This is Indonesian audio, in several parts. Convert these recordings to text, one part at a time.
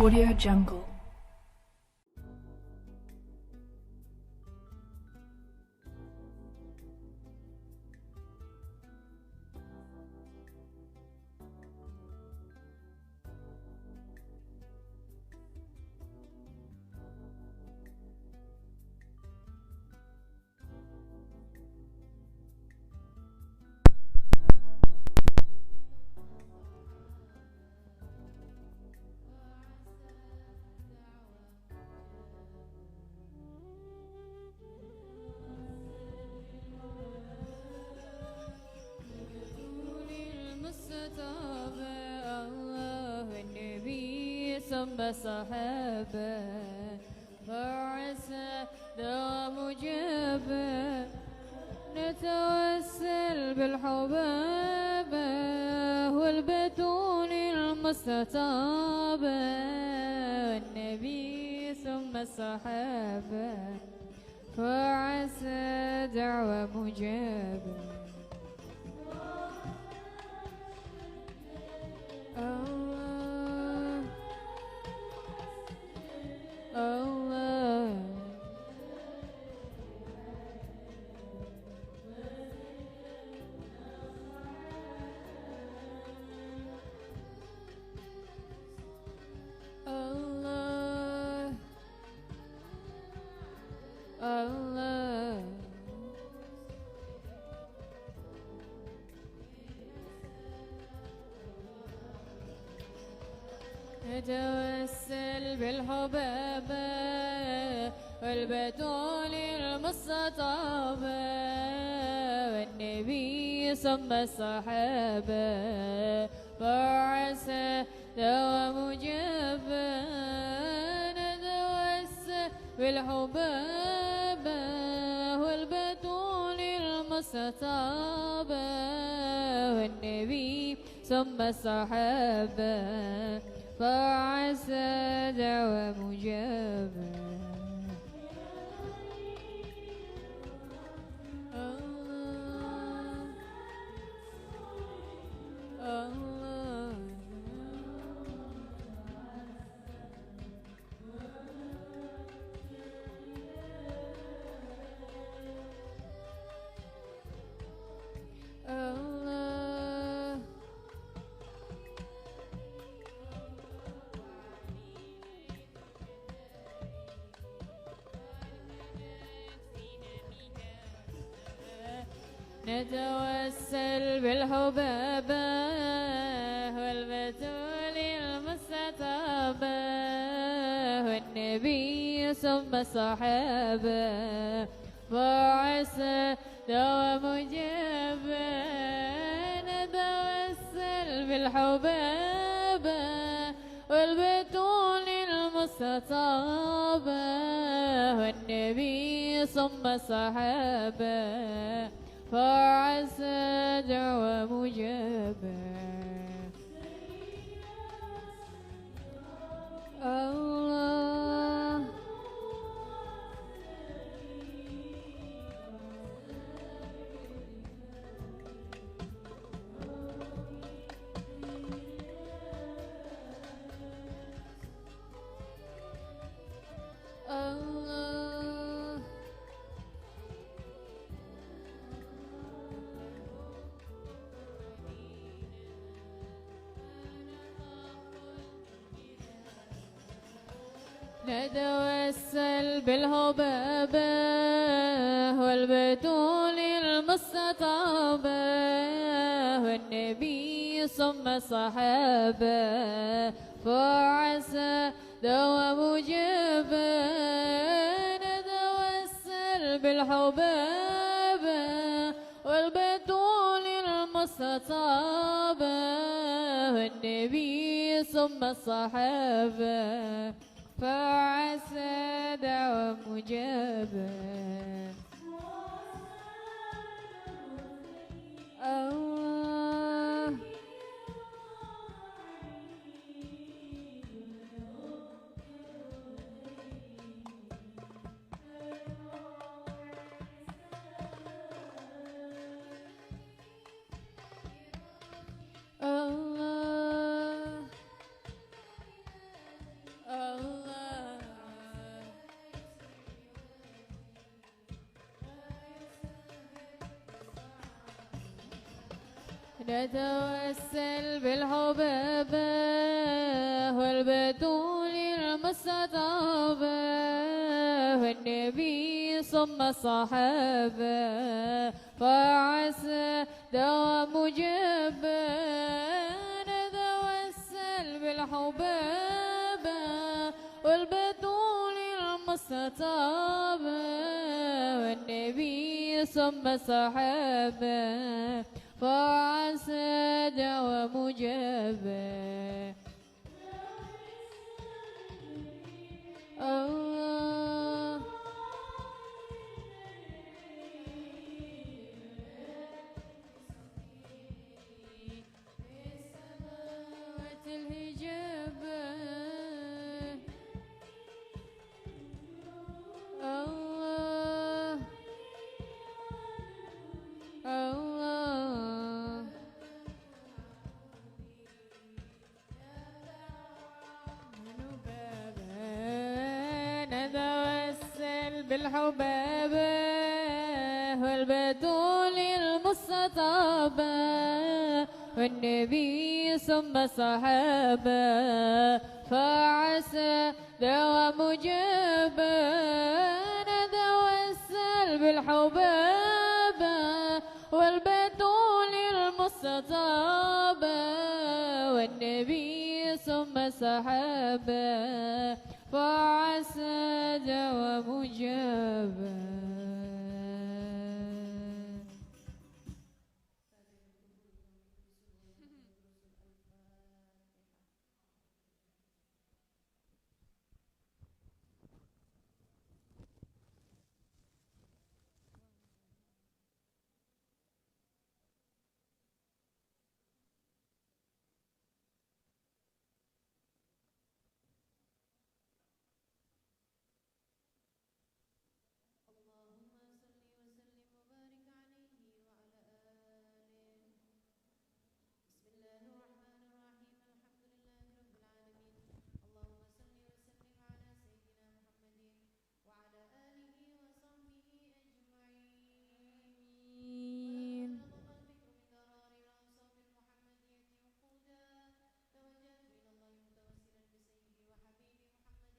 Audio Jungle. صحابة فعسى دوام جابة نتوسل بالحبابة والبتول المستطابة والنبي ثم الصحابة فعسى دعوة مجابة نتوسل بالحبابة والبتول المستطابة والنبي ثم الصحابة فعسى دوام جابة نتوسل بالحبابة والبتول المستطابة والنبي ثم الصحابة فعسى دعوة مجابة نتوسل بالحبابة والبتول المستطابة والنبي ثم الصحابة فعسى دوام جابة نتوسل بالحبابة والبتول المستطابة والنبي ثم الصحابة فعسى دعوة مجابة الله نتوسل بالحبابة والبتول المستطابة والنبي ثم الصحابة فعسى دوام جابة نتوسل بالحبابة والبتول المستطابة والنبي ثم الصحابة فعسى دعوة مجابة الله الله نتوسل بالحبابة والبتول المستطابة والنبي ثم الصحابة فعسى دوام جبة نتوسل بالحبابة والبتول المستطابة والنبي ثم الصحابة فعسى دوام جبة الله السماوات الهجابة الله الله نتوسل بالحبابة والبتول المستطابة والنبي ثم الصحابة فعسى دوام جبة نتوسل بالحبابة والبتول المستطابة والنبي ثم الصحابة فعسى دوام جبة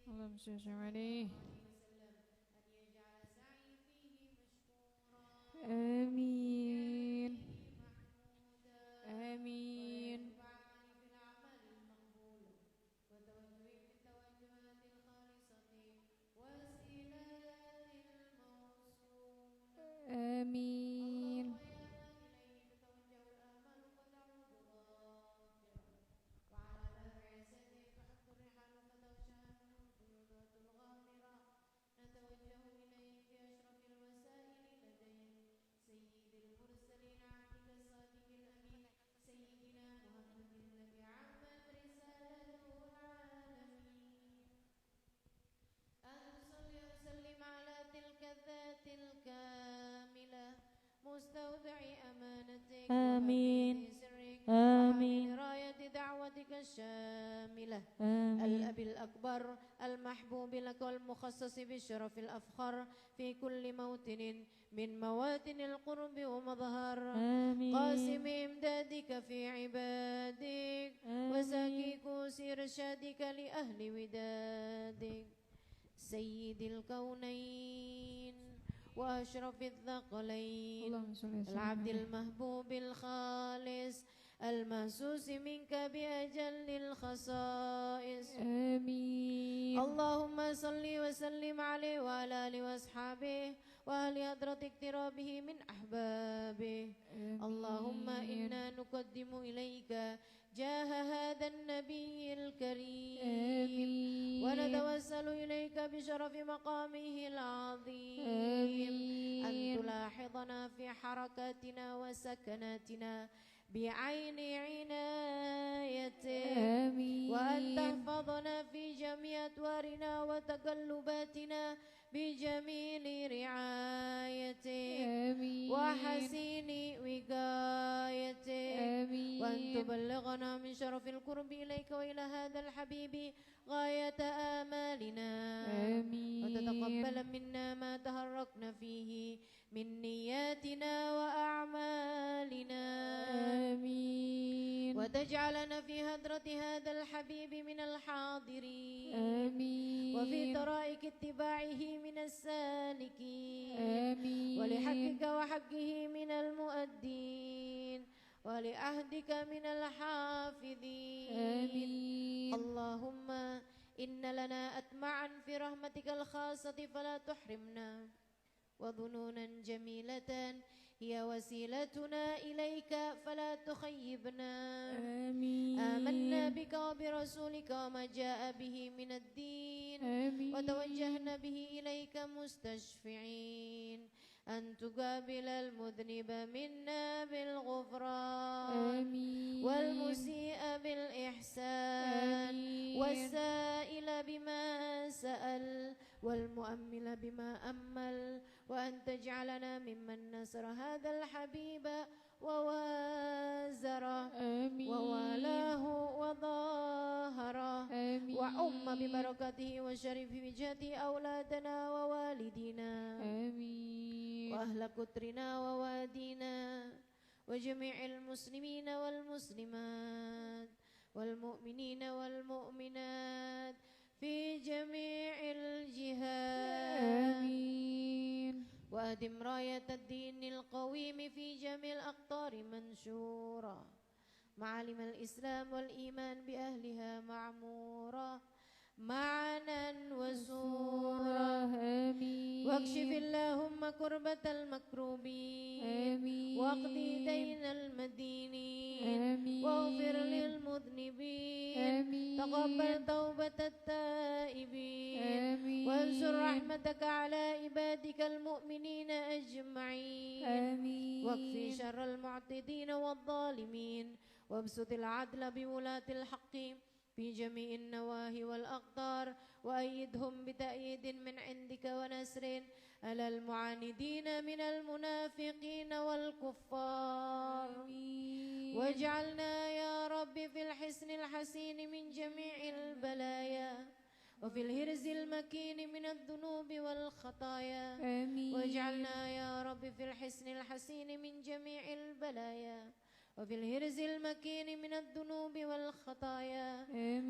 اللهم صل عليه آمين آمين آمين مستودع أمانتك آمين ومفاتيح سرك آمين وحامل راية دعوتك الشاملة آمين الأب الأكبر المحبوب لك والمخصص بالشرف الأفخر في كل موطن من مواطن القرب ومظهر آمين قاسم إمدادك في عبادك وساكي كوس إرشادك لأهل ودادك سيد الكونين وأشرف الثقلين اللهم صل وسلم العبد عليه. المحبوب الخالص المهسوس منك بأجل الخصائص آمين اللهم صل وسلم عليه وعلى آله وأصحابه وأهل حضرة اقترابه من أحبابه اللهم إنا نقدم إليك جاه هذا النبي الكريم آمين ونتوسل إليك بشرف مقامه العظيم أن تلاحظنا في حركاتنا وسكناتنا بعين عنايتك وأن تحفظنا في جميع أدوارنا وتقلباتنا بجميل رعايتك وحسين وقايتك وأن وبلغنا من شرف القرب إليك وإلى هذا الحبيب غاية آمالنا وتتقبل منا ما تهرقنا فيه من نياتنا وأعمالنا آمين وتجعلنا في هدرة هذا الحبيب من الحاضرين آمين وفي طرائق اتباعه من السالكين آمين ولحقك وحقه من المؤدين ولعهدك من الحافظين آمين اللهم إن لنا أطمعا في رحمتك الخاصة فلا تحرمنا وظنونا جميلة هي وسيلتنا إليك فلا تخيبنا آمين آمنا بك وبرسولك وما جاء به من الدين آمين وتوجهنا به إليك مستشفعين أن تقابل المذنب منا بالغفران آمين والمسيء بالإحسان آمين والسائل بما سأل والمؤمل بما أمل وأن تجعلنا ممن نصر هذا الحبيب ووازره آمين ووالاه وظاهره آمين وعم ببركته وشرف وجهته أولادنا ووالدينا آمين وأهل قطرنا ووادينا وجميع المسلمين والمسلمات والمؤمنين والمؤمنات في جميع الجهات آمين وأدم راية الدين القويم في جميع الأقطار منشورة معالم الإسلام والإيمان بأهلها معمورة معنا وسورة آمين واكشف اللهم كربة المكروبين آمين واقضي دين المدينين آمين واغفر للمذنبين آمين تقبل توبة التائبين آمين وانصر رحمتك على عبادك المؤمنين أجمعين آمين واكفي شر المعتدين والظالمين وابسط العدل بولاة الحق في جميع النواهي والأقطار وأيدهم بتأييد من عندك ونسر على المعاندين من المنافقين والكفار واجعلنا يا رب في الحسن الحسين من جميع البلايا وفي الهرز المكين من الذنوب والخطايا واجعلنا يا رب في الحسن الحسين من جميع البلايا وفي الهرز المكين من الذنوب والخطايا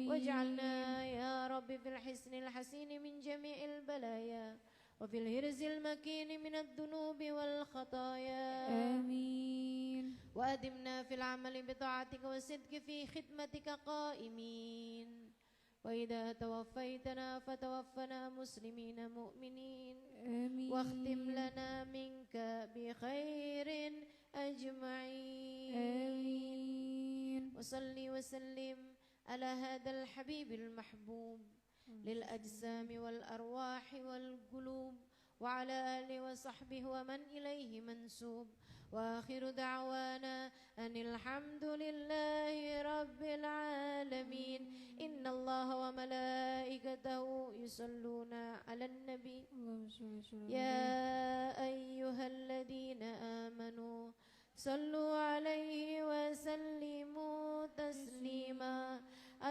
واجعلنا يا رب في الحسن الحسين من جميع البلايا وفي الهرز المكين من الذنوب والخطايا آمين وأدمنا في العمل بطاعتك والصدق في خدمتك قائمين وإذا توفيتنا فتوفنا مسلمين مؤمنين آمين واختم لنا منك بخير أجمعين آمين وصلي وسلم على هذا الحبيب المحبوب للأجسام والأرواح والقلوب وعلى آله وصحبه ومن إليه منسوب وآخر دعوانا أن الحمد لله رب العالمين إن الله وملائكته يصلون على النبي يا أيها الذين آمنوا صلوا عليه وسلموا تسليما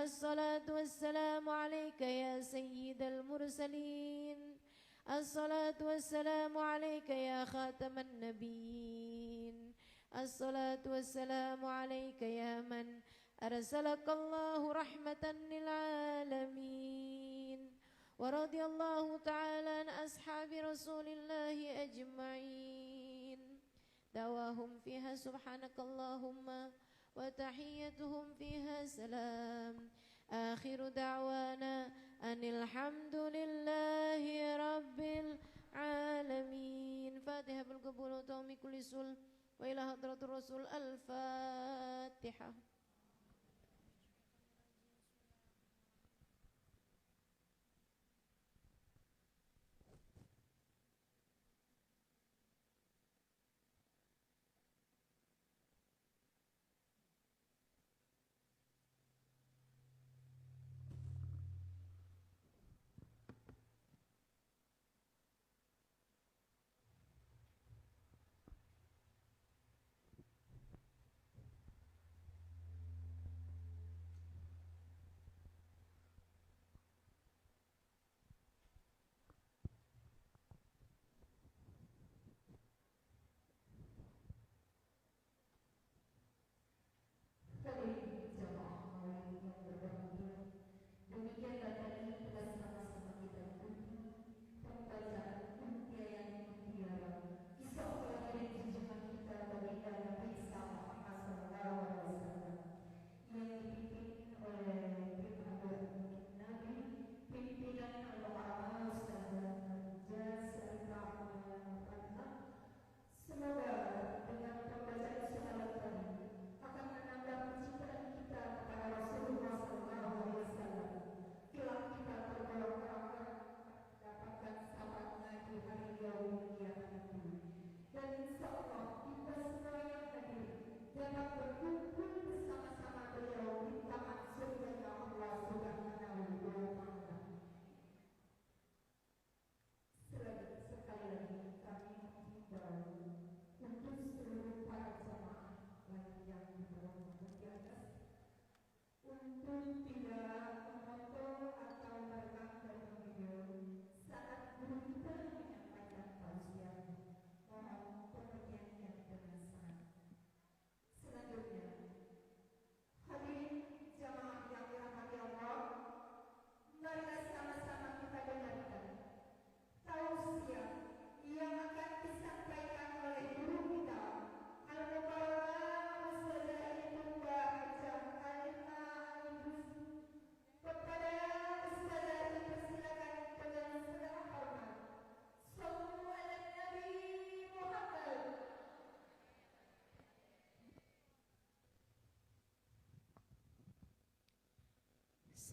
الصلاة والسلام عليك يا سيد المرسلين الصلاة والسلام عليك يا خاتم النبيين الصلاة والسلام عليك يا من أرسلك الله رحمة للعالمين ورضي الله تعالى عن أصحاب رسول الله أجمعين دعواهم فيها سبحانك اللهم وتحيتهم فيها سلام آخر دعوانا أن الحمد لله رب العالمين فاتحة بالقبول وتومي كل سل وإلى حضرة الرسول الفاتحة.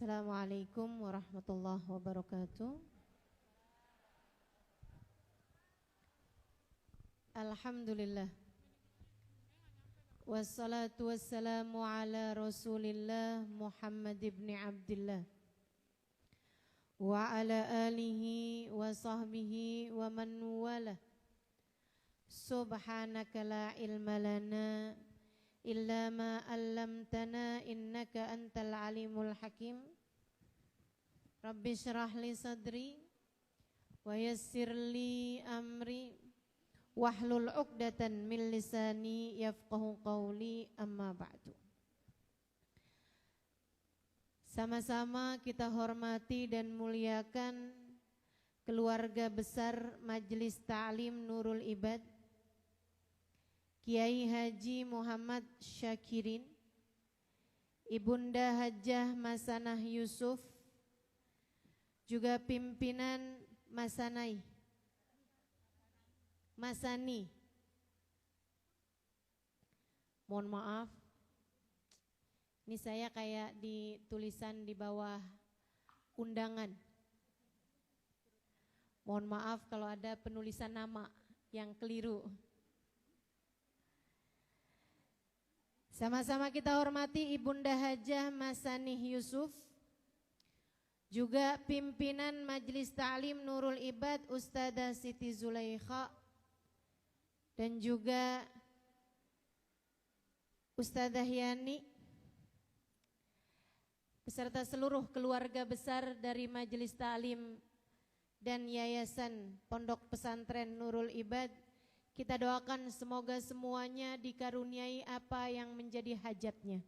Assalamualaikum warahmatullahi wabarakatuh. Alhamdulillah. Wassalatu wassalamu ala Rasulillah Muhammad ibn Abdullah wa ala alihi wa sahbihi wa man walah. Subhanaka la ilma lana illa ma 'allamtana innaka antal alimul hakim. Rabbi shrah li sadri wa yassir li amri wahlul 'uqdatan min lisani yafqahu qawli, amma ba'du. Sama-sama kita hormati dan muliakan keluarga besar Majelis Ta'lim Nurul Ibad, Kiai Haji Muhammad Syakirin, Ibunda Hajjah Masanah Yusuf, juga pimpinan Masani. Mohon maaf, ini saya kayak di tulisan di bawah undangan. Mohon maaf kalau ada penulisan nama yang keliru. Sama-sama kita hormati Ibunda Hajjah Masanih Yusuf, juga pimpinan Majelis Ta'lim Nurul Ibad Ustadzah Siti Zulaikha, dan juga Ustadzah Yani, beserta seluruh keluarga besar dari Majelis Ta'lim dan Yayasan Pondok Pesantren Nurul Ibad. Kita doakan semoga semuanya dikaruniai apa yang menjadi hajatnya,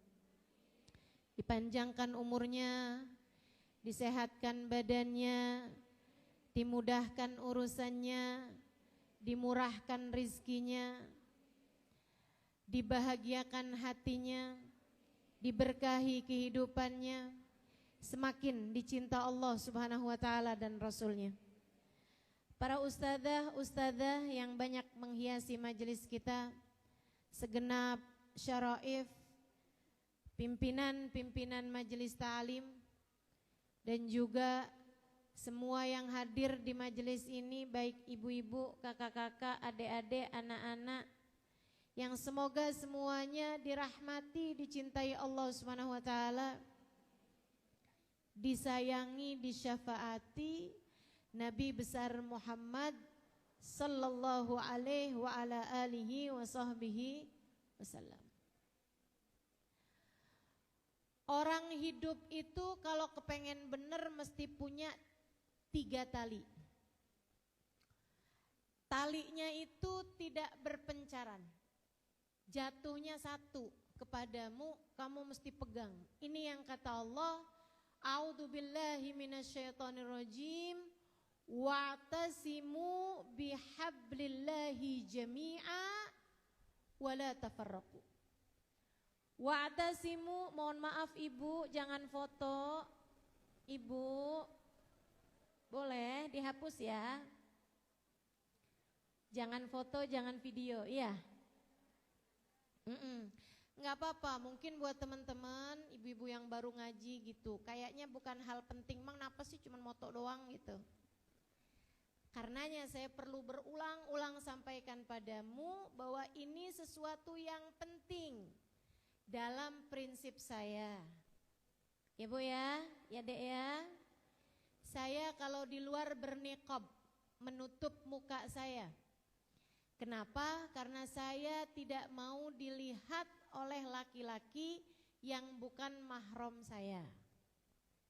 dipanjangkan umurnya, disehatkan badannya, dimudahkan urusannya, dimurahkan rizkinya, dibahagiakan hatinya, diberkahi kehidupannya, semakin dicinta Allah Subhanahu wa ta'ala dan Rasulnya. Para ustadzah yang banyak menghiasi majelis kita, segenap syaraif, pimpinan majelis ta'lim, dan juga semua yang hadir di majelis ini, baik ibu-ibu, kakak-kakak, adik-adik, anak-anak, yang semoga semuanya dirahmati, dicintai Allah Subhanahu wa ta'ala, disayangi, disyafaati Nabi besar Muhammad sallallahu alaihi wa ala alihi wa sahbihi wasallam. Orang hidup itu kalau kepengen bener mesti punya 3 tali. Talinya itu tidak berpencaran, jatuhnya satu kepadamu, kamu mesti pegang. Ini yang kata Allah, a'udzubillahi minasyaitonirrajim, wa'tasimu bihablillahi jami'a wala tafarraqu. Wa'tasimu, mohon maaf ibu, jangan foto. Ibu, boleh dihapus ya. Jangan foto, jangan video, iya. Nggak apa-apa, mungkin buat teman-teman ibu-ibu yang baru ngaji gitu, kayaknya bukan hal penting, mang napa sih cuman moto doang gitu. Karenanya saya perlu berulang-ulang sampaikan padamu bahwa ini sesuatu yang penting dalam prinsip saya. Ya Bu ya Dek ya. Saya kalau di luar berniqab, menutup muka saya. Kenapa? Karena saya tidak mau dilihat oleh laki-laki yang bukan mahram saya.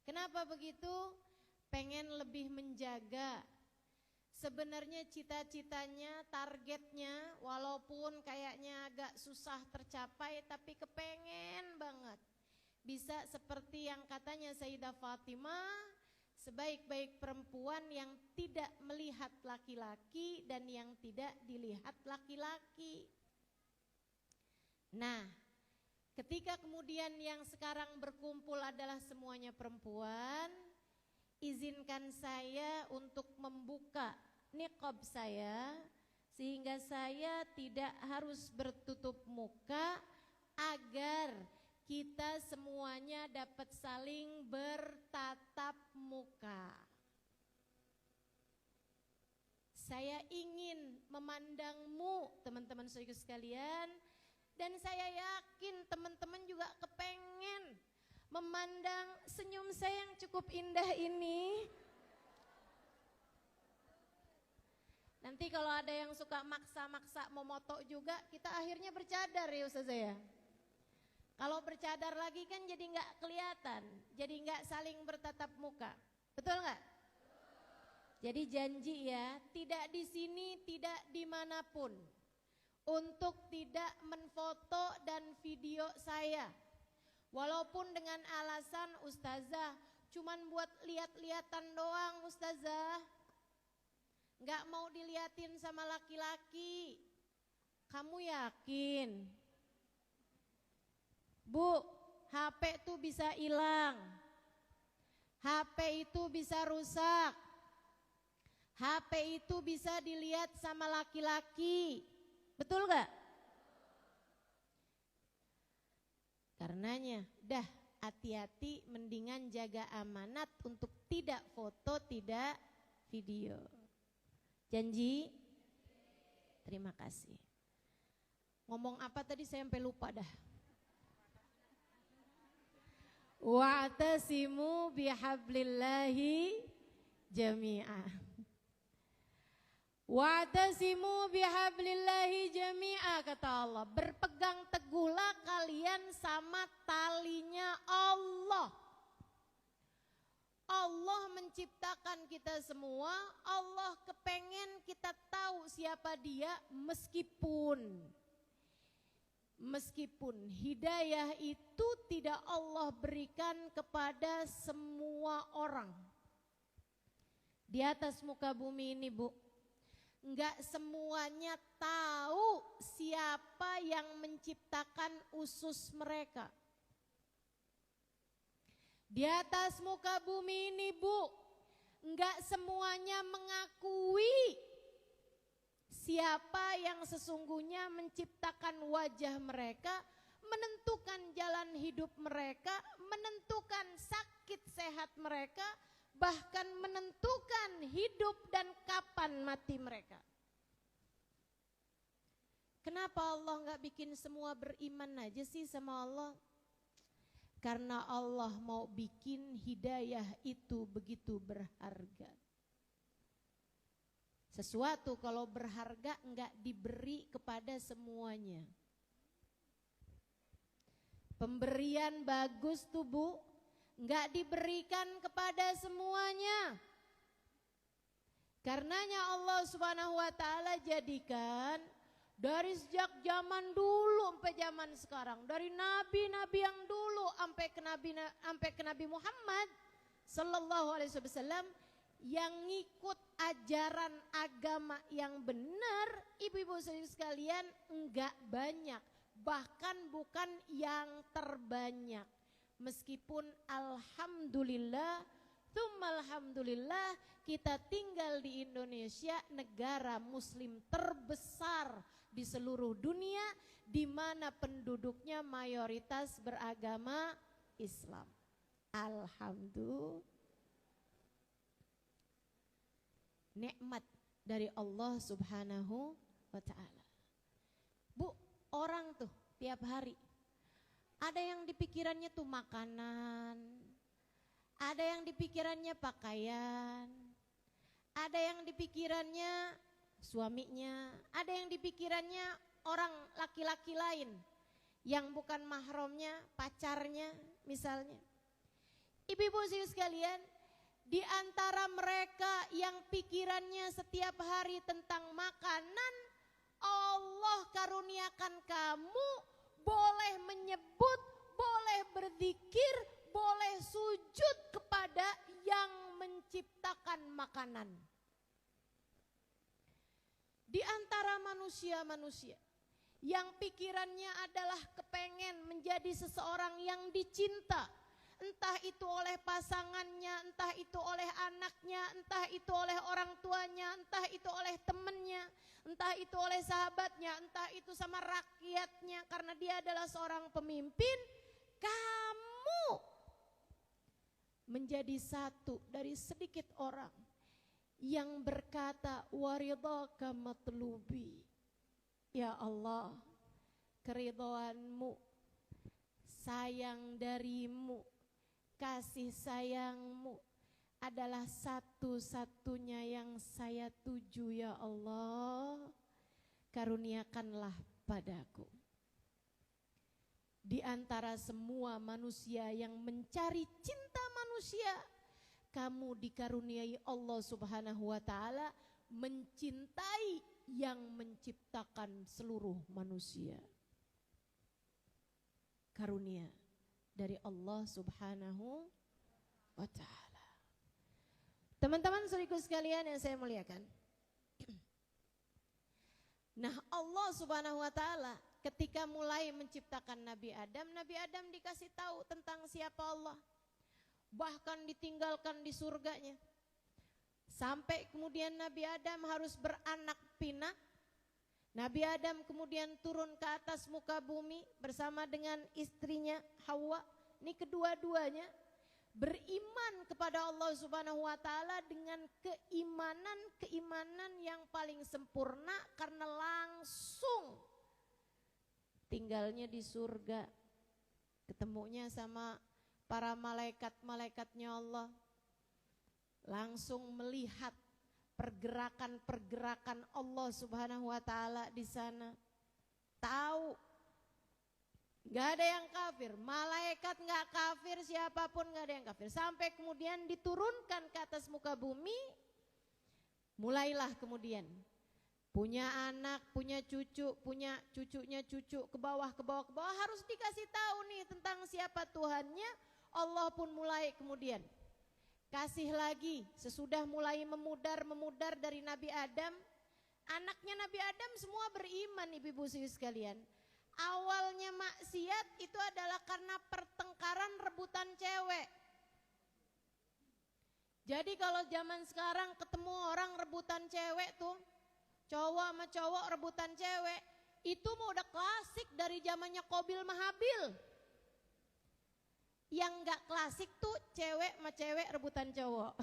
Kenapa begitu? Pengen lebih menjaga. Sebenarnya cita-citanya, targetnya, walaupun kayaknya agak susah tercapai, tapi kepengen banget bisa seperti yang katanya Sayyidah Fatimah, sebaik-baik perempuan yang tidak melihat laki-laki dan yang tidak dilihat laki-laki. Nah, ketika kemudian yang sekarang berkumpul adalah semuanya perempuan, izinkan saya untuk membuka niqab saya sehingga saya tidak harus bertutup muka agar kita semuanya dapat saling bertatap muka. Saya ingin memandangmu teman-teman saudara sekalian, dan saya yakin teman-teman juga kepengen memandang senyum saya yang cukup indah ini. Nanti kalau ada yang suka maksa-maksa mau moto juga, kita akhirnya bercadar ya Ustazah ya. Kalau bercadar lagi kan jadi nggak kelihatan, jadi nggak saling bertatap muka, betul nggak? Jadi janji ya, tidak di sini, tidak dimanapun, untuk tidak menfoto dan video saya. Walaupun dengan alasan Ustazah cuman buat lihat-lihatan doang Ustazah, nggak mau diliatin sama laki-laki. Kamu yakin? Bu, HP tuh bisa hilang, HP itu bisa rusak, HP itu bisa dilihat sama laki-laki, betul gak? Karenanya, dah hati-hati, mendingan jaga amanat untuk tidak foto, tidak video. Janji? Terima kasih. Ngomong apa tadi saya sampai lupa dah. Wa'tasimu bihablillahi jami'a. Wa'tasimu bihablillahi jami'a, kata Allah. Berpegang teguhlah kalian sama talinya Allah. Allah menciptakan kita semua, Allah kepengen kita tahu siapa dia, meskipun hidayah itu tidak Allah berikan kepada semua orang. Di atas muka bumi ini Bu, enggak semuanya tahu siapa yang menciptakan usus mereka. Di atas muka bumi ini Bu, enggak semuanya mengakui siapa yang sesungguhnya menciptakan wajah mereka, menentukan jalan hidup mereka, menentukan sakit sehat mereka, bahkan menentukan hidup dan kapan mati mereka. Kenapa Allah enggak bikin semua beriman aja sih sama Allah? Karena Allah mau bikin hidayah itu begitu berharga. Sesuatu kalau berharga enggak diberi kepada semuanya. Pemberian bagus tuh Bu, enggak diberikan kepada semuanya. Karenanya Allah Subhanahu wa taala jadikan dari sejak zaman dulu sampai zaman sekarang, dari nabi-nabi yang dulu sampai ke Nabi Muhammad sallallahu alaihi wasallam, yang ngikut ajaran agama yang benar, ibu-ibu sekalian, enggak banyak, bahkan bukan yang terbanyak. Meskipun alhamdulillah, alhamdulillah kita tinggal di Indonesia, negara muslim terbesar di seluruh dunia, di mana penduduknya mayoritas beragama Islam. Alhamdulillah. Nikmat dari Allah Subhanahu wa ta'ala. Bu, orang tuh tiap hari ada yang di pikirannya tuh makanan, ada yang di pikirannya pakaian, ada yang di pikirannya suaminya, ada yang di pikirannya orang laki-laki lain yang bukan mahramnya, pacarnya misalnya. Ibu-ibu sekalian, di antara mereka yang pikirannya setiap hari tentang makanan, Allah karuniakan kamu boleh menyebut, boleh berzikir, boleh sujud kepada yang menciptakan makanan. Di antara manusia-manusia yang pikirannya adalah kepengen menjadi seseorang yang dicinta, entah itu oleh pasangannya, entah itu oleh anaknya, entah itu oleh orang tuanya, entah itu oleh temannya, entah itu oleh sahabatnya, entah itu sama rakyatnya, karena dia adalah seorang pemimpin. kamu menjadi satu dari sedikit orang yang berkata waridhaka matlubi. Ya Allah, keridhoanmu, sayang darimu, kasih sayangmu adalah satu-satunya yang saya tuju ya Allah. Karuniakanlah padaku. Di antara semua manusia yang mencari cinta manusia, kamu dikaruniai Allah Subhanahu wa taala mencintai yang menciptakan seluruh manusia. Karunia dari Allah Subhanahu wa taala. Teman-teman saudaraku sekalian yang saya muliakan. Nah, Allah Subhanahu wa taala ketika mulai menciptakan Nabi Adam dikasih tahu tentang siapa Allah. Bahkan ditinggalkan di surganya. Sampai kemudian Nabi Adam harus beranak pinak. Nabi Adam kemudian turun ke atas muka bumi bersama dengan istrinya Hawa. Ini kedua-duanya beriman kepada Allah Subhanahu wa taala dengan keimanan yang paling sempurna karena langsung tinggalnya di surga. Ketemunya sama para malaikat-malaikatnya Allah. Langsung melihat pergerakan-pergerakan Allah Subhanahu wa taala di sana. Tahu enggak ada yang kafir, malaikat enggak kafir, siapapun enggak ada yang kafir. Sampai kemudian diturunkan ke atas muka bumi, mulailah kemudian punya anak, punya cucu, punya cucunya cucu, ke bawah harus dikasih tahu nih tentang siapa Tuhannya. Allah pun mulai kemudian kasih lagi sesudah mulai memudar dari Nabi Adam. Anaknya Nabi Adam semua beriman, ibu-ibu sekalian. Awalnya maksiat itu adalah karena pertengkaran rebutan cewek. Jadi kalau zaman sekarang ketemu orang rebutan cewek tuh, cowok sama cowok rebutan cewek, itu mah udah klasik dari zamannya Qabil sama Habil. Yang gak klasik tuh cewek sama cewek rebutan cowok.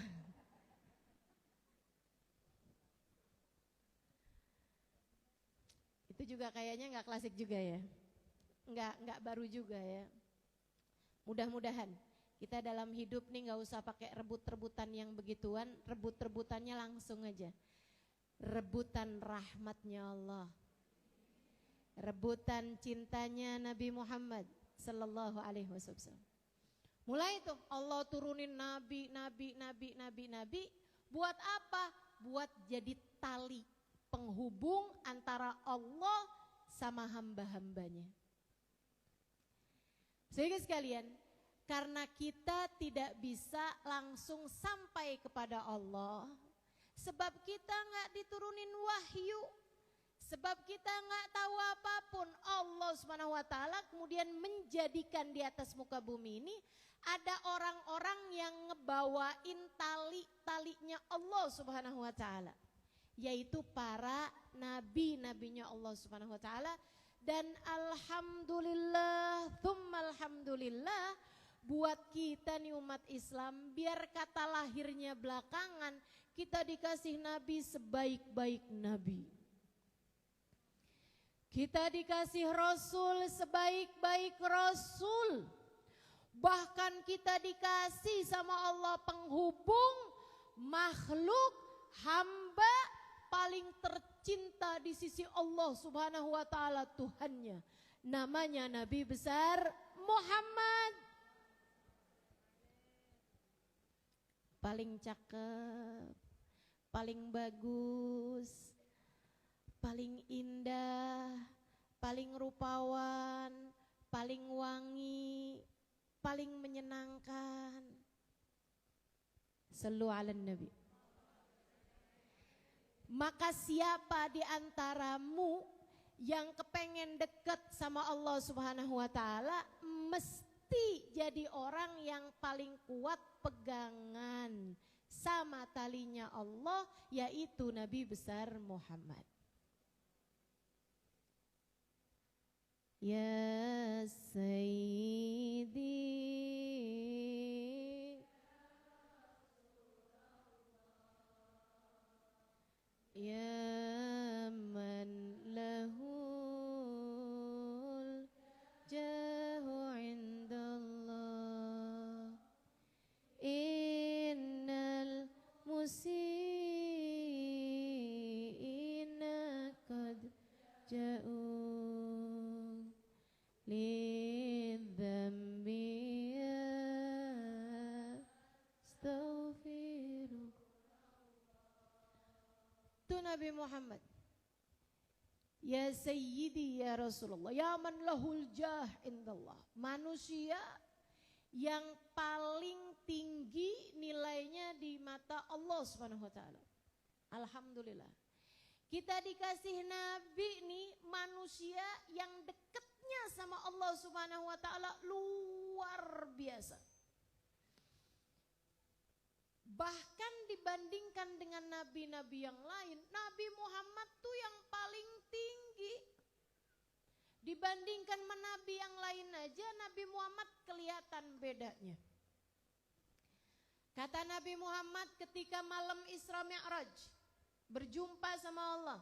Itu juga kayaknya gak klasik juga ya. Gak baru juga ya. Mudah-mudahan kita dalam hidup nih gak usah pakai rebut-rebutan yang begituan. Rebut-rebutannya langsung aja. Rebutan rahmatnya Allah. Rebutan cintanya Nabi Muhammad sallallahu alaihi wasallam. Mulai itu Allah turunin nabi. Buat apa? Buat jadi tali penghubung antara Allah sama hamba-hambanya. Sehingga sekalian, karena kita tidak bisa langsung sampai kepada Allah, sebab kita nggak diturunin wahyu, sebab kita nggak tahu apapun, Allah Subhanahu wa taala kemudian menjadikan di atas muka bumi ini ada orang-orang yang ngebawain talinya Allah Subhanahu wa taala, yaitu para nabi-nabinya Allah Subhanahu wa taala. Dan alhamdulillah, tsumma alhamdulillah buat kita nih umat Islam, biar kata lahirnya belakangan, kita dikasih nabi sebaik-baik nabi. Kita dikasih rasul sebaik-baik rasul. Bahkan kita dikasih sama Allah penghubung makhluk hamba paling tercinta di sisi Allah Subhanahu wa taala Tuhannya. Namanya Nabi besar Muhammad. Paling cakep, paling bagus, paling indah, paling rupawan, paling wangi, paling menyenangkan. Sallu ala Nabi. Maka siapa di antaramu yang kepengen deket sama Allah Subhanahu wa taala, mesti jadi orang yang paling kuat pegangan sama talinya Allah, yaitu Nabi besar Muhammad. Ya Sayyidi Ya man lahul jahu indallah Innal musiina qad ja'u lidhambi astaghfiru Tu Nabi Muhammad Ya Sayyidi ya Rasulullah Ya man lahul jah indallah Manusia yang paling tinggi nilainya di mata Allah Subhanahu wa taala. Alhamdulillah. Kita dikasih nabi nih manusia yang dekatnya sama Allah Subhanahu wa taala luar biasa. Bahkan dibandingkan dengan nabi-nabi yang lain, Nabi Muhammad tuh yang paling tinggi. Dibandingkan nabi yang lain aja, Nabi Muhammad kelihatan bedanya. Kata Nabi Muhammad ketika malam Isra Mi'raj berjumpa sama Allah,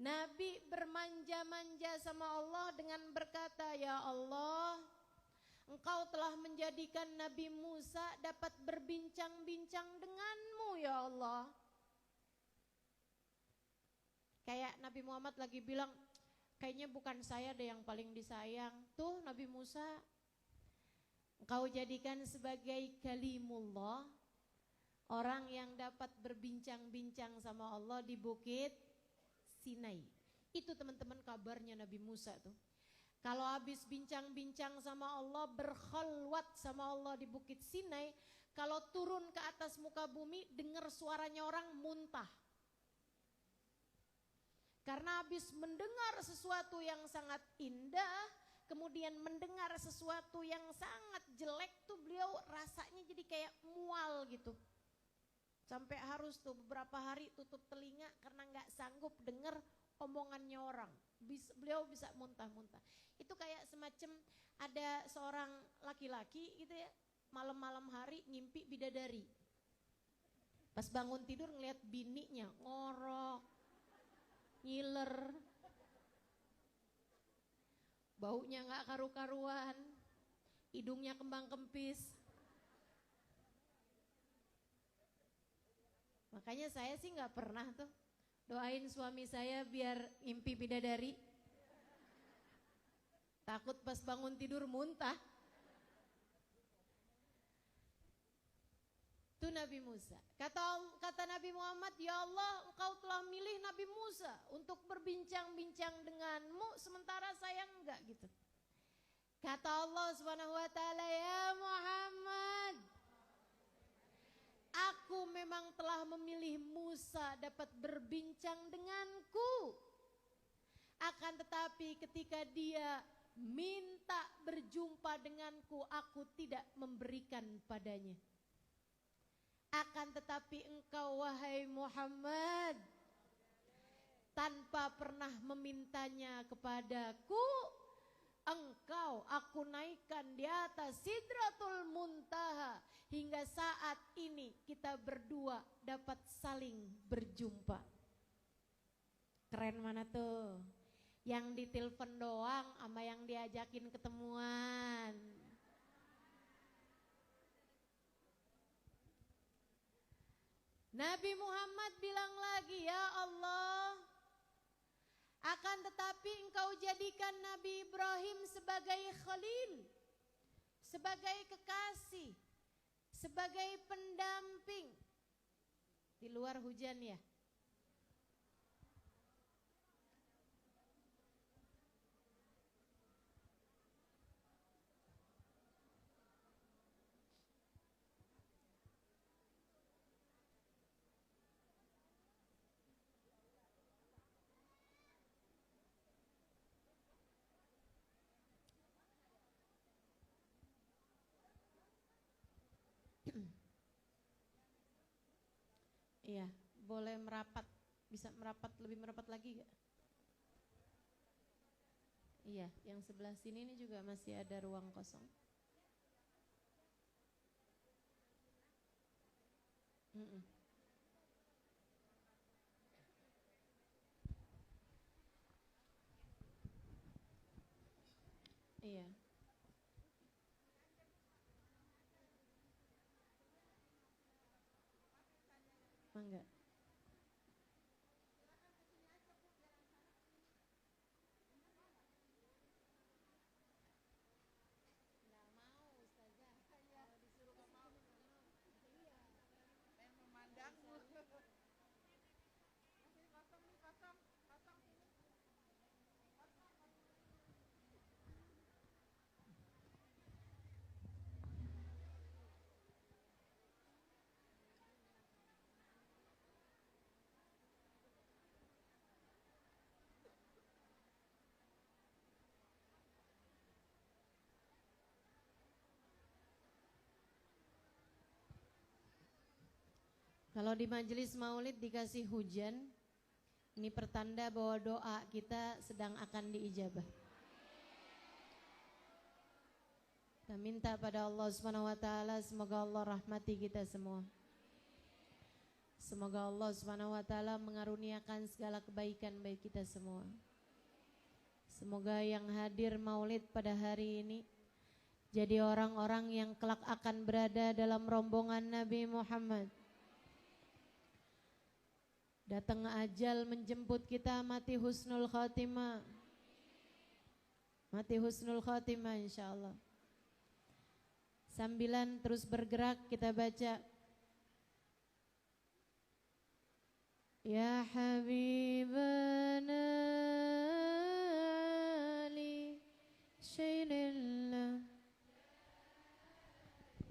Nabi bermanja-manja sama Allah dengan berkata, Ya Allah, Engkau telah menjadikan Nabi Musa dapat berbincang-bincang denganmu ya Allah. Kayak Nabi Muhammad lagi bilang, kayaknya bukan saya deh yang paling disayang. Tuh Nabi Musa, Engkau jadikan sebagai kalimullah, orang yang dapat berbincang-bincang sama Allah di bukit Sinai. Itu teman-teman kabarnya Nabi Musa tuh. Kalau habis bincang-bincang sama Allah, berkhalwat sama Allah di bukit Sinai, kalau turun ke atas muka bumi, dengar suaranya orang muntah. Karena habis mendengar sesuatu yang sangat indah, kemudian mendengar sesuatu yang sangat jelek tuh beliau rasanya jadi kayak mual gitu. Sampai harus tuh beberapa hari tutup telinga karena gak sanggup dengar omongannya orang. Beliau bisa muntah-muntah. Itu kayak semacam ada seorang laki-laki gitu ya, malam-malam hari ngimpi bidadari. Pas bangun tidur ngeliat bininya ngorok, ngiler, baunya gak karu-karuan, hidungnya kembang kempis. Makanya saya sih gak pernah tuh doain suami saya biar ngimpi bidadari. Takut pas bangun tidur muntah. Itu Nabi Musa. Kata Nabi Muhammad, ya Allah, Engkau telah milih Nabi Musa untuk berbincang-bincang denganmu, sementara saya enggak gitu. Kata Allah Subhanahu wa taala, ya Muhammad, aku memang telah memilih Musa dapat berbincang denganku. Akan tetapi ketika dia minta berjumpa denganku, aku tidak memberikan padanya. Akan tetapi engkau wahai Muhammad, tanpa pernah memintanya kepadaku, engkau aku naikkan di atas Sidratul Muntaha. Hingga saat ini kita berdua dapat saling berjumpa. Keren mana tuh? Yang ditelepon doang sama yang diajakin ketemuan. Nabi Muhammad bilang lagi, ya Allah, akan tetapi engkau jadikan Nabi Ibrahim sebagai khalil, sebagai kekasih, sebagai pendamping. Di luar hujan ya. Iya, boleh merapat, bisa merapat, lebih merapat lagi gak? Iya, yang sebelah sini ini juga masih ada ruang kosong. Mm-mm. Iya. Mangga. Kalau di majelis maulid dikasih hujan, ini pertanda bahwa doa kita sedang akan diijabah. Kita minta pada Allah Subhanahu wa taala semoga Allah rahmati kita semua. Semoga Allah Subhanahu wa taala mengaruniakan segala kebaikan bagi kita semua. Semoga yang hadir maulid pada hari ini jadi orang-orang yang kelak akan berada dalam rombongan Nabi Muhammad. Datang ajal menjemput kita, mati husnul khatimah. Mati husnul khatimah insyaallah. Sambilan terus bergerak kita baca Ya Habibana li syailillah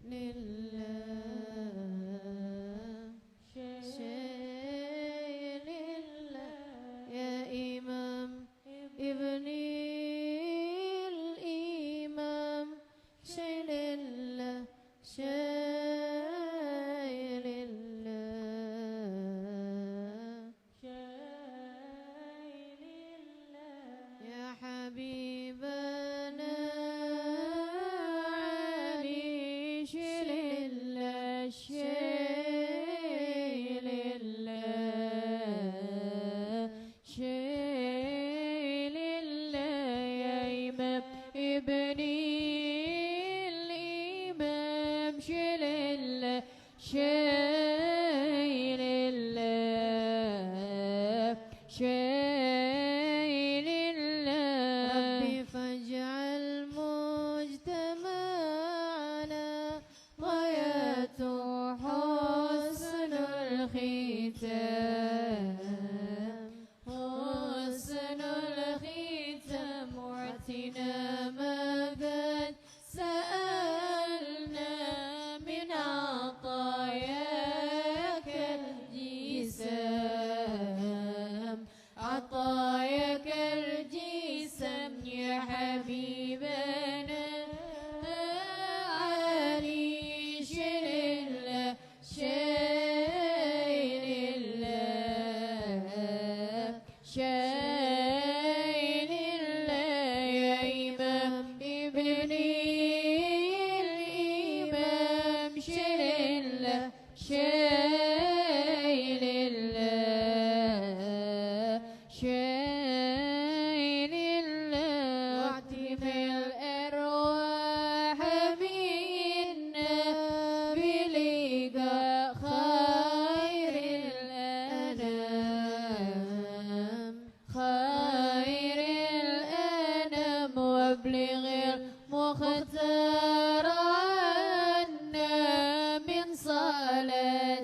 lillah مختار عنا من صلاة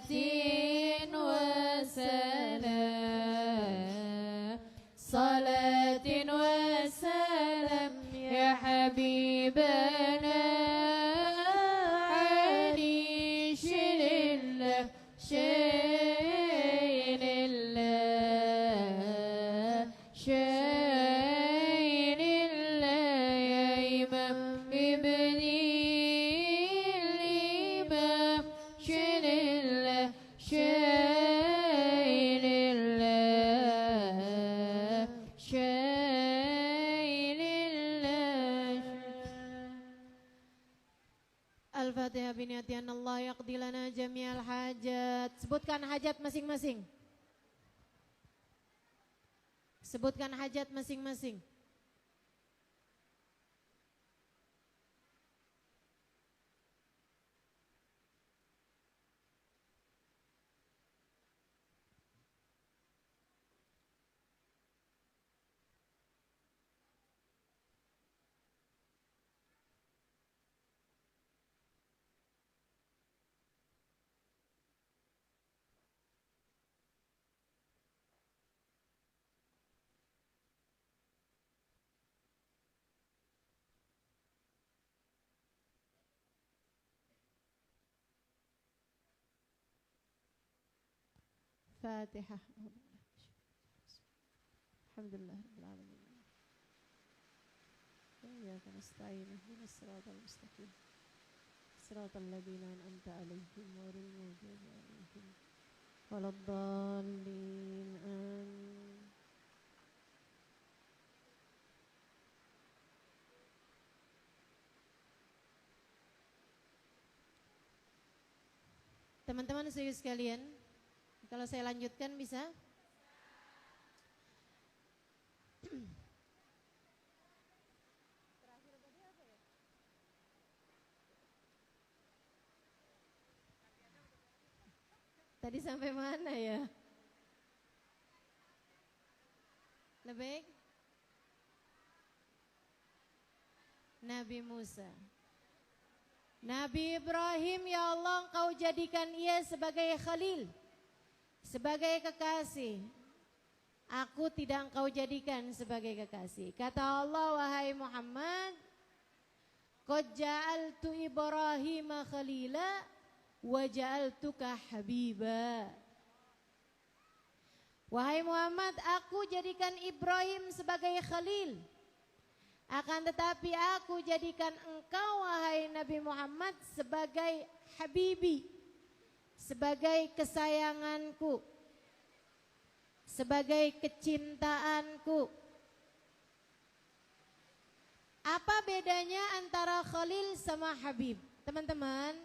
Allah yaqdi lana jami'al hajat. Sebutkan hajat masing-masing. Sebutkan hajat masing-masing. Fatihah. Alhamdulillah rabbil alamin. Iyyaka nasta'in ihdinas siratal mustaqim. Siratal ladzina an'amta 'alaihim ghairil maghdubi 'alaihim waladdallin. Amin. Teman-teman serius sekalian, kalau saya lanjutkan bisa? Tadi sampai mana ya? Lebih? Nabi Musa. Nabi Ibrahim, ya Allah, Engkau jadikan ia sebagai khalil, sebagai kekasih. Aku tidak Engkau jadikan sebagai kekasih. Kata Allah, wahai Muhammad, qad ja'altu Ibrahim khalila wa ja'altuka habiba. Wahai Muhammad, aku jadikan Ibrahim sebagai khalil. Akan tetapi aku jadikan engkau, wahai Nabi Muhammad, sebagai habibi, sebagai kesayanganku, sebagai kecintaanku. Apa bedanya antara khalil sama habib? Teman-teman,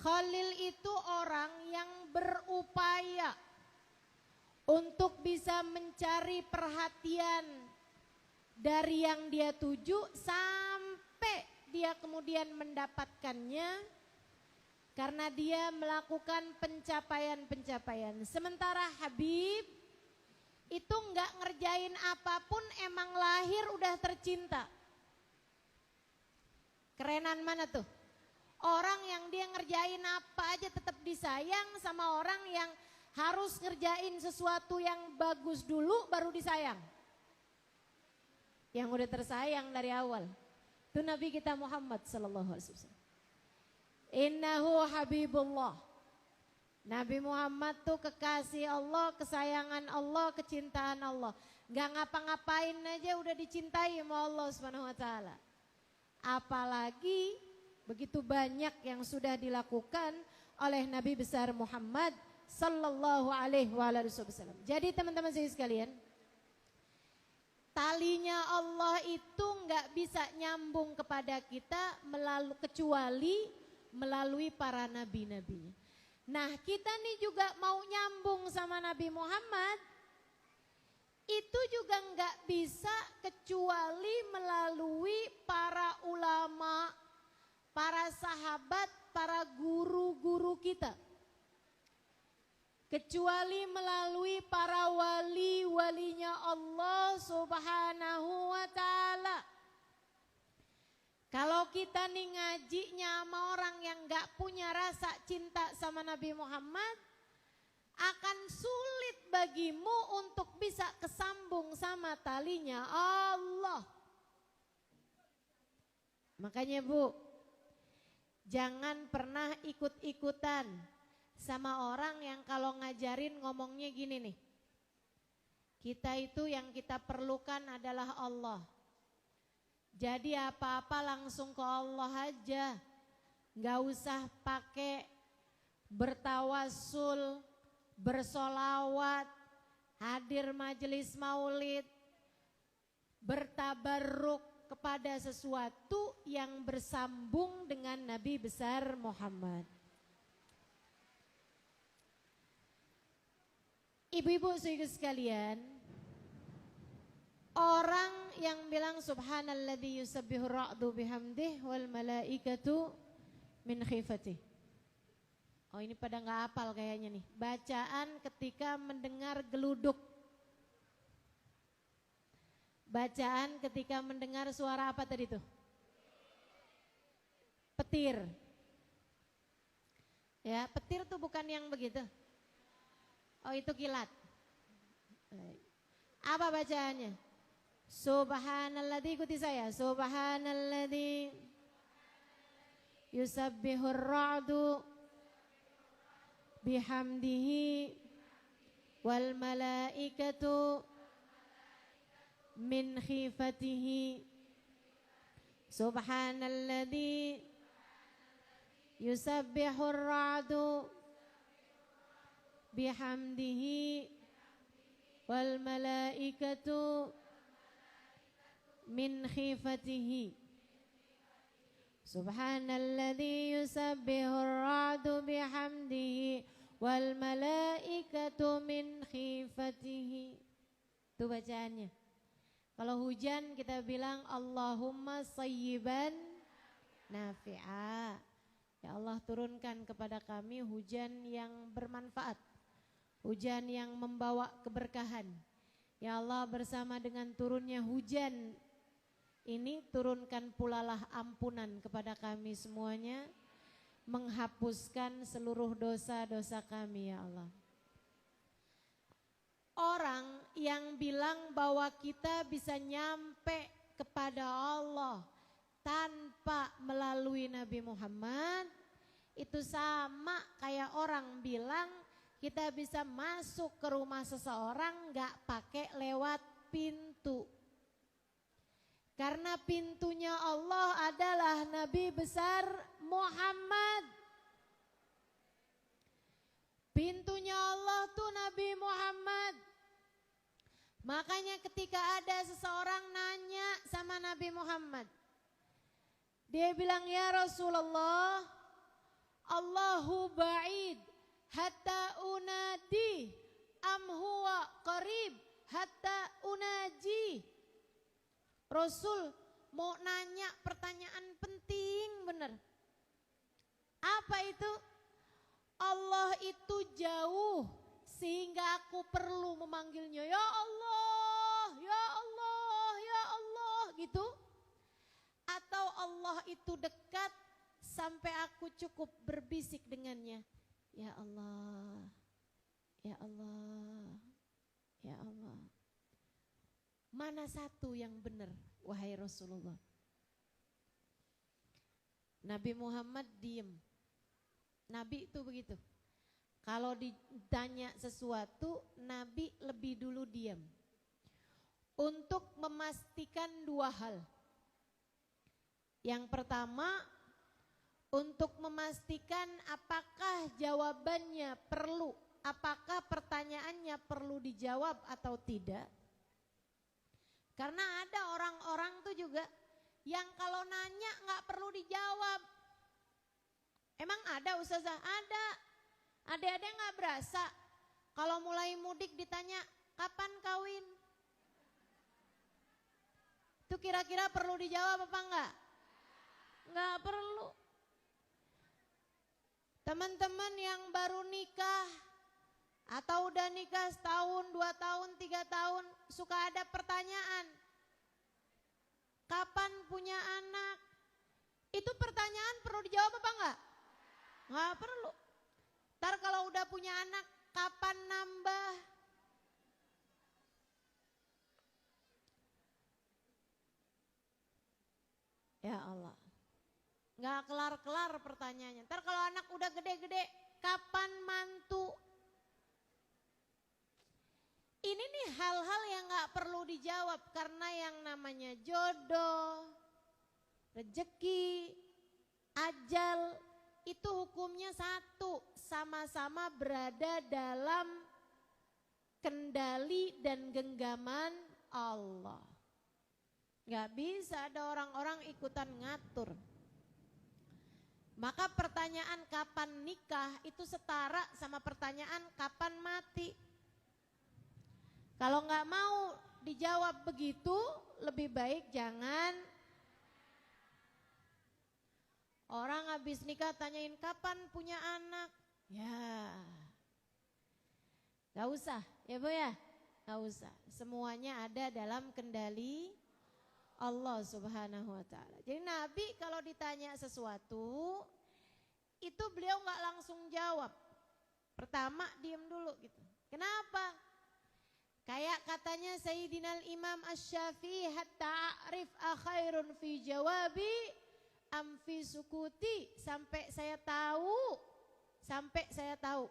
khalil itu orang yang berupaya untuk bisa mencari perhatian dari yang dia tuju sampai dia kemudian mendapatkannya karena dia melakukan pencapaian-pencapaian. Sementara habib itu enggak ngerjain apapun, emang lahir udah tercinta. Kerenan mana tuh? Orang yang dia ngerjain apa aja tetap disayang sama orang yang harus ngerjain sesuatu yang bagus dulu baru disayang. Yang udah tersayang dari awal. Itu Nabi kita Muhammad sallallahu alaihi wasallam. Innahu habibullah. Nabi Muhammad tuh kekasih Allah, kesayangan Allah, kecintaan Allah. Gak ngapa-ngapain aja udah dicintai sama Allah Subhanahu wa taala. Apalagi begitu banyak yang sudah dilakukan oleh Nabi besar Muhammad sallallahu alaihi wasallam. Jadi teman-teman sekalian, talinya Allah itu nggak bisa nyambung kepada kita kecuali melalui para nabi-nabinya. Nah, kita nih juga mau nyambung sama Nabi Muhammad, itu juga nggak bisa kecuali melalui para ulama, para sahabat, para guru-guru kita. Kecuali melalui para wali-walinya Allah Subhanahu wa ta'ala. Kalau kita nih ngajinya sama orang yang gak punya rasa cinta sama Nabi Muhammad, akan sulit bagimu untuk bisa kesambung sama talinya Allah. Makanya Bu, jangan pernah ikut-ikutan sama orang yang kalau ngajarin ngomongnya gini nih. Kita itu yang kita perlukan adalah Allah. Jadi apa-apa langsung ke Allah aja. Gak usah pakai bertawasul, bersolawat, hadir majelis maulid, bertabarruk kepada sesuatu yang bersambung dengan Nabi besar Muhammad. Ibu-ibu saudara sekalian, orang yang bilang subhanalladzi yusabbihu ra'du bihamdih wal malaikatu min khifati. Oh, ini pada nggak hafal kayaknya nih. Bacaan ketika mendengar geluduk. Bacaan ketika mendengar suara apa tadi tuh? Petir. Ya, petir tuh bukan yang begitu. Oh, itu kilat. Apa bacaannya? Subhanalladzi, ikuti saya. Subhanalladzi yusabbihur ra'du bihamdihi wal malaikatu min khifatihi. Subhanalladzi yusabbihur ra'du bihamdihi wal malaikatu min khifatihi. Subhanalladzi yusabbihur ra'du bihamdihi wal malaikatu min khifatihi. Itu bacaannya. Kalau hujan kita bilang Allahumma sayyiban nafi'a. Ya Allah, turunkan kepada kami hujan yang bermanfaat, hujan yang membawa keberkahan. Ya Allah, bersama dengan turunnya hujan ini, turunkan pulalah ampunan kepada kami semuanya, menghapuskan seluruh dosa-dosa kami ya Allah. Orang yang bilang bahwa kita bisa nyampe kepada Allah tanpa melalui Nabi Muhammad, itu sama kayak orang bilang kita bisa masuk ke rumah seseorang gak pakai lewat pintu. Karena pintunya Allah adalah Nabi besar Muhammad. Pintunya Allah tuh Nabi Muhammad. Makanya ketika ada seseorang nanya sama Nabi Muhammad, dia bilang, ya Rasulullah, Allahu ba'id hatta unadi am huwa qarib hatta unaji. Rasul mau nanya pertanyaan penting bener. Apa itu? Allah itu jauh sehingga aku perlu memanggilnya ya Allah, ya Allah, ya Allah gitu. Atau Allah itu dekat sampai aku cukup berbisik dengannya, ya Allah, ya Allah, ya Allah. Mana satu yang benar, wahai Rasulullah? Nabi Muhammad diem. Nabi itu begitu. Kalau ditanya sesuatu, Nabi lebih dulu diam. Untuk memastikan dua hal. Yang pertama, untuk memastikan apakah jawabannya perlu, apakah pertanyaannya perlu dijawab atau tidak. Karena ada orang-orang tuh juga yang kalau nanya gak perlu dijawab. Emang ada Ustazah? Ada. Adik-adik gak berasa kalau mulai mudik ditanya kapan kawin? Itu kira-kira perlu dijawab apa enggak? Enggak perlu. Teman-teman yang baru nikah atau udah nikah setahun, 2 tahun, 3 tahun, suka ada pertanyaan. Kapan punya anak? Itu pertanyaan perlu dijawab apa enggak? Enggak perlu. Ntar kalau udah punya anak, kapan nambah? Ya Allah. Nggak kelar-kelar pertanyaannya. Ntar kalau anak udah gede-gede, kapan mantu? Ini nih hal-hal yang nggak perlu dijawab karena yang namanya jodoh, rezeki, ajal itu hukumnya satu, sama-sama berada dalam kendali dan genggaman Allah. Nggak bisa ada orang-orang ikutan ngatur. Maka pertanyaan kapan nikah itu setara sama pertanyaan kapan mati. Kalau nggak mau dijawab begitu, lebih baik jangan. Orang habis nikah tanyain kapan punya anak. Ya, gak usah ya Bu ya, gak usah. Semuanya ada dalam kendali Allah Subhanahu wa ta'ala. Jadi Nabi kalau ditanya sesuatu, itu beliau gak langsung jawab. Pertama diem dulu gitu. Kenapa? Kayak katanya Sayyidina Imam Asy-Syafi'i, hatta a'rif akhairun fi jawabi am fi sukuti, sampai saya tahu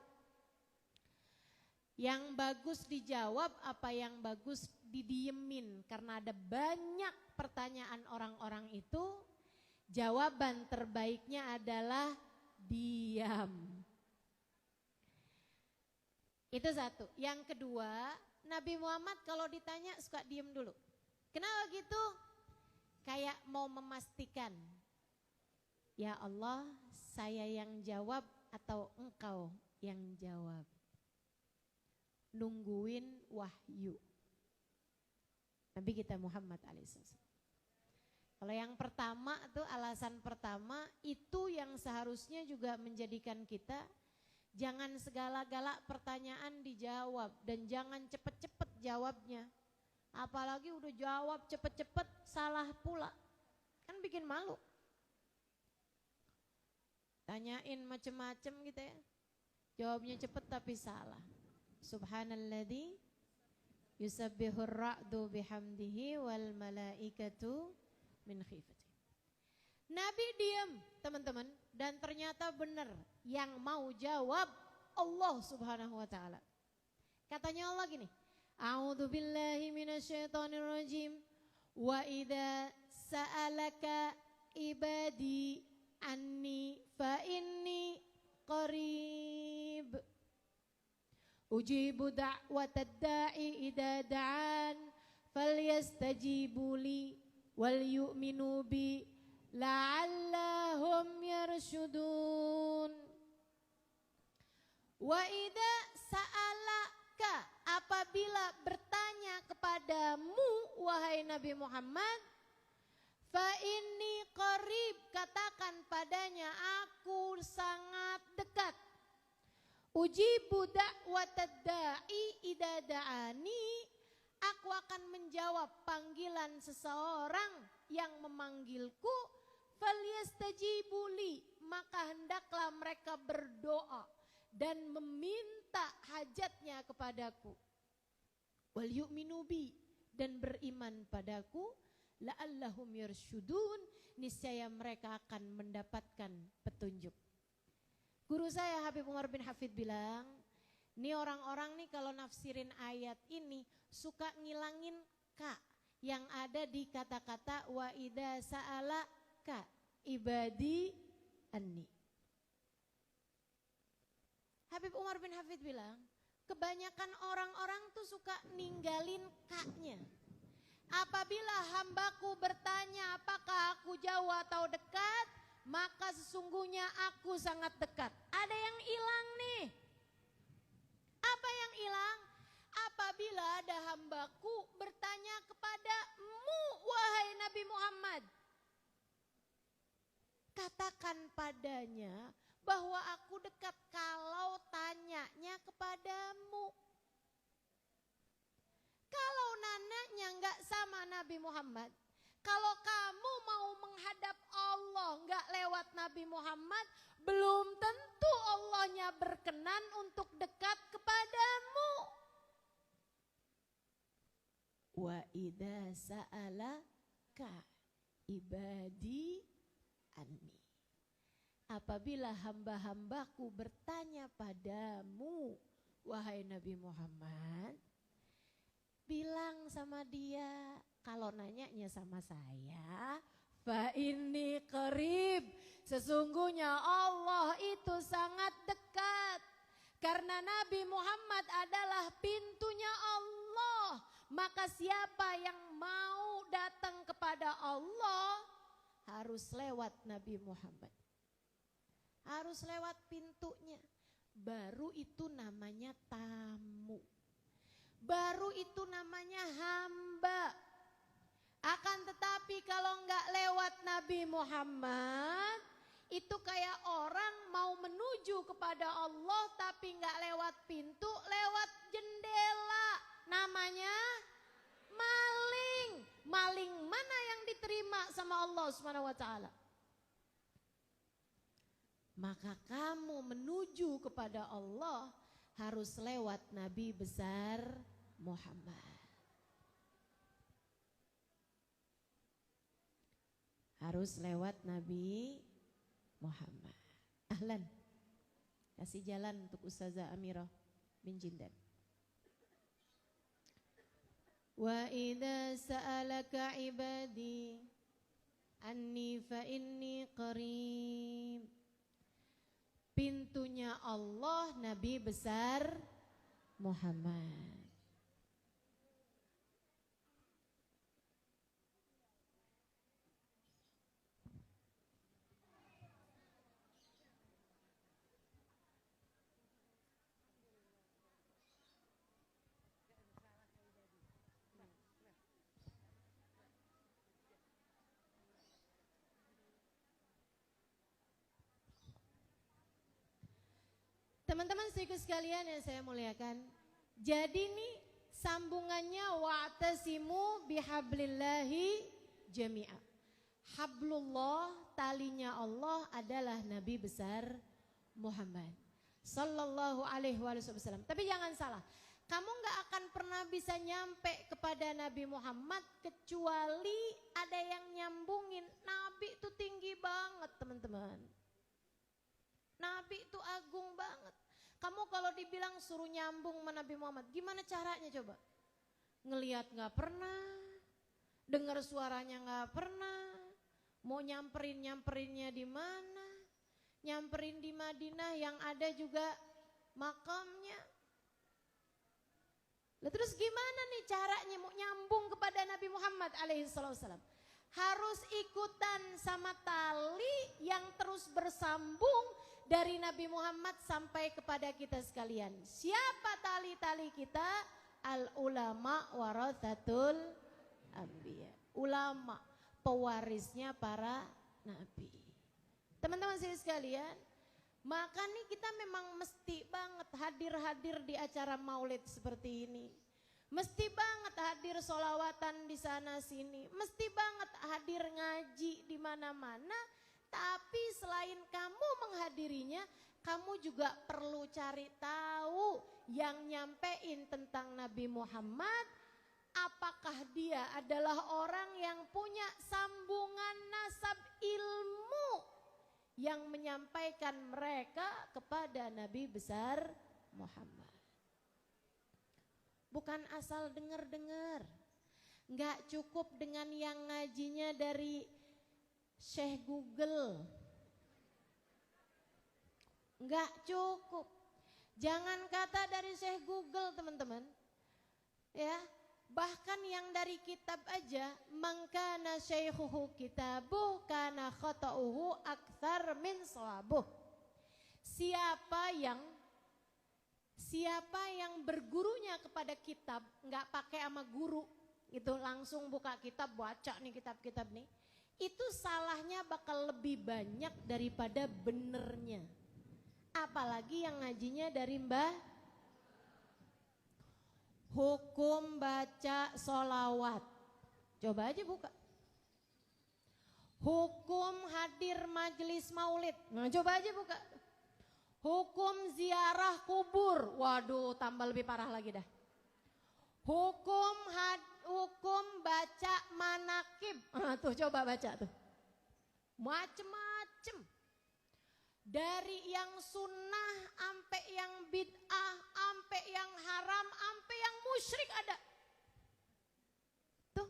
yang bagus dijawab apa yang bagus didiemin. Karena ada banyak pertanyaan orang-orang itu, jawaban terbaiknya adalah diam. Itu satu. Yang kedua, Nabi Muhammad kalau ditanya suka diem dulu. Kenapa gitu? Kayak mau memastikan, ya Allah, saya yang jawab atau engkau yang jawab? Nungguin wahyu Nabi kita Muhammad alaihissalam. Kalau yang pertama tuh, alasan pertama itu yang seharusnya juga menjadikan kita jangan segala-gala pertanyaan dijawab, dan jangan cepet-cepet jawabnya. Apalagi udah jawab cepet-cepet salah pula, kan bikin malu. Tanyain macem-macem gitu ya, jawabnya cepet tapi salah. Subhanalladzi yusabbihur ra'du bihamdihi wal malaikatu min khifati. Nabi diam teman-teman, dan ternyata benar yang mau jawab Allah Subhanahu wa ta'ala. Katanya Allah gini, a'udzu billahi minasyaitonir rajim, wa idza sa'alaka ibadi anni fa inni qarib ujibu da'watad da'i idza da'an falyastajibu li wal yu'minu bi la'allahum yarshudun. Wa idza sa'alaka, apabila bertanya kepadamu wahai Nabi Muhammad, fa inni qarib, katakan padanya aku sangat dekat. Ujibu da'watad da'i idza da'ani, aku akan menjawab panggilan seseorang yang memanggilku. Falyastajibu li, maka hendaklah mereka berdoa dan meminta hajatnya kepadaku. Wal yu'minu bi, dan beriman padaku. La'allahum yarsyudun, niscaya mereka akan mendapatkan petunjuk. Guru saya Habib Umar bin Hafid bilang, nih orang-orang nih kalau nafsirin ayat ini suka ngilangin ka yang ada di kata-kata wa idza sa'alaka ibadi anni. Habib Umar bin Hafid bilang, kebanyakan orang-orang tuh suka ninggalin ka-nya. Apabila hambaku bertanya apakah aku jauh atau dekat, maka sesungguhnya aku sangat dekat. Ada yang hilang nih. Apa yang hilang? Apabila ada hambaku bertanya kepadamu wahai Nabi Muhammad, katakan padanya bahwa aku dekat kalau tanyanya kepadamu. Kalau nananya enggak sama Nabi Muhammad, kalau kamu mau menghadap Allah enggak lewat Nabi Muhammad, belum tentu Allahnya berkenan untuk dekat kepadamu. Wa idza sa'alaka ibadi anni, apabila hamba-hambaku bertanya padamu wahai Nabi Muhammad, bilang sama dia, kalau nanyanya sama saya, fa inni qarib, sesungguhnya Allah itu sangat dekat. Karena Nabi Muhammad adalah pintunya Allah, maka siapa yang mau datang kepada Allah harus lewat Nabi Muhammad, harus lewat pintunya. Baru itu namanya tamu. baru itu namanya hamba. Akan tetapi kalau enggak lewat Nabi Muhammad, itu kayak orang mau menuju kepada Allah tapi enggak lewat pintu, lewat jendela. Namanya maling. Maling mana yang diterima sama Allah Subhanahu wa taala? Maka kamu menuju kepada Allah harus lewat Nabi besar Muhammad. Harus lewat Nabi Muhammad. Ahlan. Kasih jalan untuk Ustazah Amirah bin Jindan. Wa idza sa'alaka ibadi anni fa inni qarib. Pintunya Allah Nabi besar Muhammad. Teman-teman sekalian sekalian yang saya muliakan, jadi nih sambungannya wa'tasimu bihablillahi jami'a. Hablullah, talinya Allah adalah Nabi besar Muhammad sallallahu alaihi wasallam. Tapi jangan salah, kamu gak akan pernah bisa nyampe kepada Nabi Muhammad kecuali ada yang nyambungin. Nabi itu tinggi banget teman-teman. Nabi itu agung banget. Kamu kalau dibilang suruh nyambung sama Nabi Muhammad, gimana caranya coba? Ngelihat gak pernah, dengar suaranya gak pernah, mau nyamperinnya di mana? Nyamperin di Madinah yang ada juga makamnya. Lah terus gimana nih caranya mau nyambung kepada Nabi Muhammad alaihissalam? Harus ikutan sama tali yang terus bersambung dari Nabi Muhammad sampai kepada kita sekalian. Siapa tali-tali kita? Al ulama warathatul anbiya. Ulama, pewarisnya para nabi. Teman-teman sekalian, maka nih kita memang mesti banget hadir-hadir di acara maulid seperti ini. Mesti banget hadir solawatan di sana sini. Mesti banget hadir ngaji di mana-mana. Tapi selain kamu menghadirinya, kamu juga perlu cari tahu yang nyampein tentang Nabi Muhammad. Apakah dia adalah orang yang punya sambungan nasab ilmu yang menyampaikan mereka kepada Nabi besar Muhammad. Bukan asal dengar-dengar. Enggak cukup dengan yang ngajinya dari Syekh Google. Enggak cukup. Jangan kata dari Syekh Google teman-teman. Ya, bahkan yang dari kitab aja, mangkana syaikhuhu kitabuh kana khata'uhu aktsar min shawabuh. Siapa yang bergurunya kepada kitab, enggak pakai sama guru, itu langsung buka kitab, baca nih kitab-kitab nih, itu salahnya bakal lebih banyak daripada benernya. Apalagi yang ngajinya dari Mbah. Hukum baca solawat, coba aja buka. Hukum hadir majelis maulid, nah coba aja buka. Hukum ziarah kubur, waduh tambah lebih parah lagi dah. Hukum baca manakib, tuh coba baca tuh. Macem-macem. Dari yang sunnah, ampe yang bid'ah, ampe yang haram, ampe yang musyrik ada. Tuh,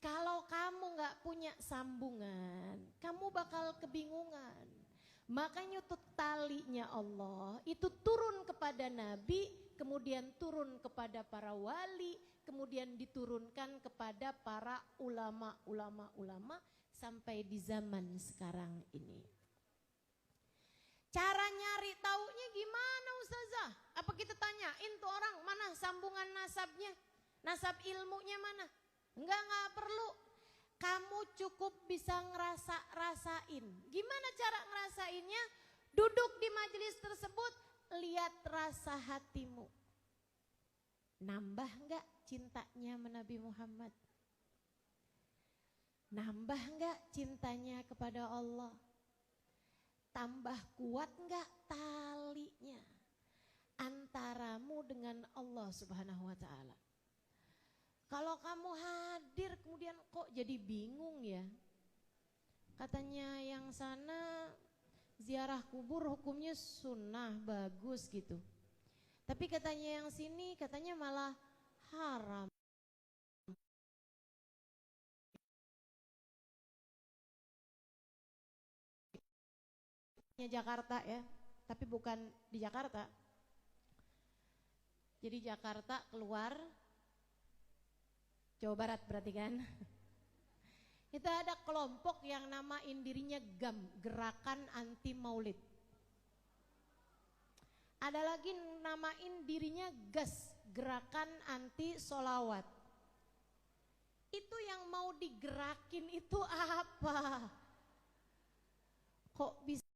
kalau kamu gak punya sambungan, kamu bakal kebingungan. Makanya tuh talinya Allah itu turun kepada Nabi, kemudian turun kepada para wali, kemudian diturunkan kepada para ulama sampai di zaman sekarang ini. Cara nyari taunya gimana Ustazah? Apa kita tanyain tuh orang, mana sambungan nasabnya, nasab ilmunya mana? Enggak perlu. Kamu cukup bisa ngerasa-rasain. Gimana cara ngerasainnya? Duduk di majelis tersebut, lihat rasa hatimu. Nambah enggak cintanya sama Nabi Muhammad? Nambah enggak cintanya kepada Allah? Tambah kuat enggak talinya antaramu dengan Allah Subhanahu wa ta'ala? Kalau kamu hadir kemudian kok jadi bingung ya? Katanya yang sana ziarah kubur hukumnya sunnah, bagus gitu. Tapi katanya yang sini katanya malah haram. Jakarta ya, tapi bukan di Jakarta. Jadi Jakarta keluar Jawa Barat berarti kan. Itu ada kelompok yang namain dirinya GAM, Gerakan Anti Maulid. Ada lagi namain dirinya GAS, Gerakan Anti Solawat. Itu yang mau digerakin itu apa? Kok bisa